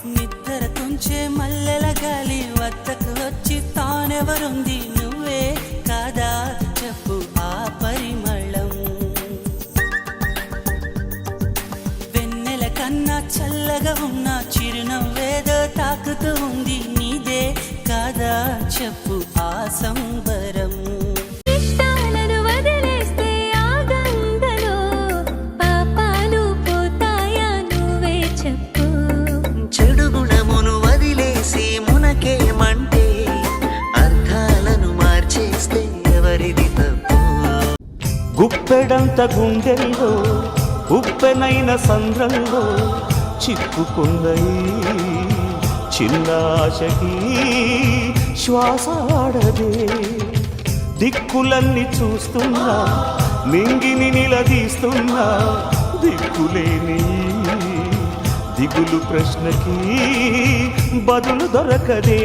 నిద్ర తుంచే మల్లెల గాలి వద్దకు వచ్చి తానెవరుంది నువ్వే కాదా చెప్పు ఆ పరిమళం వెన్నెల కన్నా చల్లగా ఉన్న చిరునవ్వేదో తాకుతూ ఉంది నీదే కాదా చెప్పు ఆ సంబరం గుప్పెడంత గుండెల్లో ఉప్పెనైన సంద్రంలో చిక్కుకుందయి చిన్నాశకి శ్వాసాడదే దిక్కులన్నీ చూస్తున్నా నింగిని నిలదీస్తున్నా దిక్కులేని దిగులు ప్రశ్నకి బదులు దొరకదే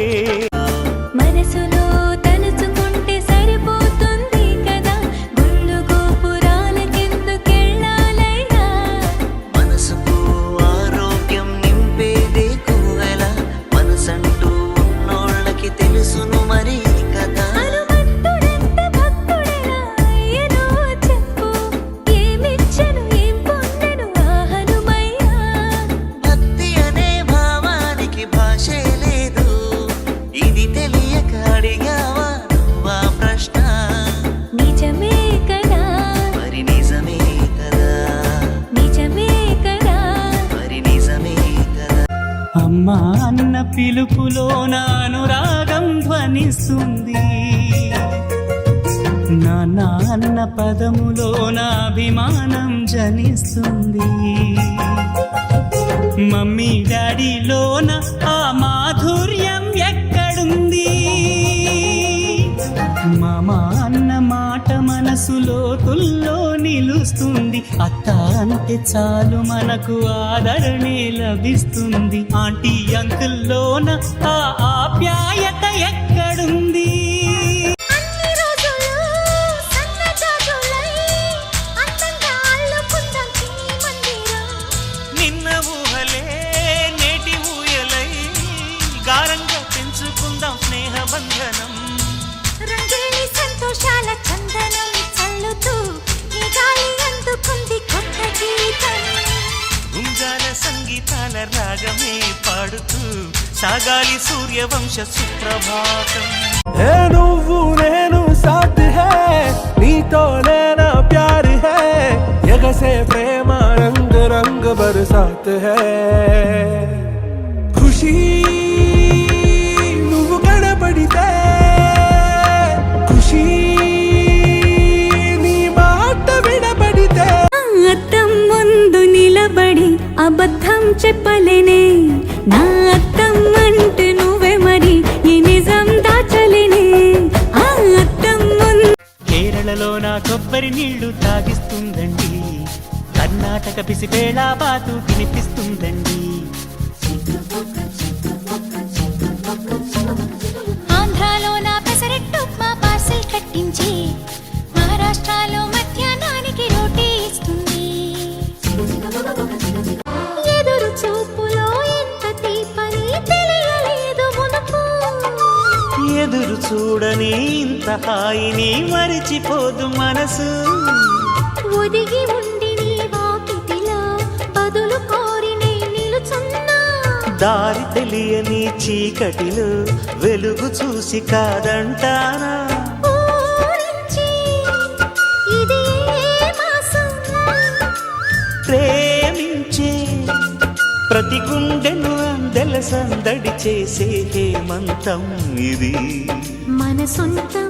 అమ్మా అన్న పిలుపులో నానురాగం ధ్వనిస్తుంది నాన్న అన్న పదములో నా అభిమానం జనిస్తుంది మమ్మీ డాడీలోన ఆ మాధుర్యం ఎక్కడుంది మామా అన్న మాట మనసులో తుల్లో నిలుస్తుంది అత్త అంటే చాలు మనకు ఆదరణే లభిస్తుంది ఆంటీ అంకుల్లోన ఆ ఆప్యాయత ఎక్కడుంది నిన్న ఊహలే నేటి ఊయలై గారంగా పెంచుకుందాం స్నేహ బంధనం రంగేలి సంతోషాల చందనం చల్లుతూ ఈ గాలి అందుకుంది కొత్త గీతం గుంజాల సంగీతాల రాగమే పాడుతూ సాగాలి సూర్యవంశ సుప్రభాతం నువ్వు నేను సాథ్ హై నీతో లేనా ప్యార్ హై ఎగసే ప్రేమ రంగ్ రంగ్ బరసాత్ హై ఖుషీ నువ్వు కనబడితే ఖుషీ నీ మాట వినబడితే అద్దం ముందు నిలబడి అబద్ధం చెప్పలేనే నా అద్దం అంటే నువ్వే మరి ఈ నిజం దాచలేనే ఆ అద్దం ముందు కేరళలో నా కొబ్బరి నీళ్లు తాగిస్తుందండి కర్ణాటక పిసిపేళ బాతు తినిపిస్తుందండి ఆంధ్రాలో నా పెసరెట్టు ఉప్మా పార్సిల్ కట్టించి మహారాష్ట్రలో మధ్యాహ్నానికి రోటీ ఇస్తుంది ఎదురు చూపులో ఎంత తీపని తెలియలేదు మునుపు ఎదురు చూడని ఇంత హాయిని మరిచిపోదు మనసు ఒదిగి ఉండి నీ వాకిటిలో బదులు కోరి నే నిలుచున్నా దారి తెలియని చీకటిలో వెలుగు చూసి కాదంటానా ఊరించి ఇది ఏ మాసం ప్రేమించే ప్రతి గుండెను అందెల సందడి చేసే హేమంతం ఇది మన సొంతం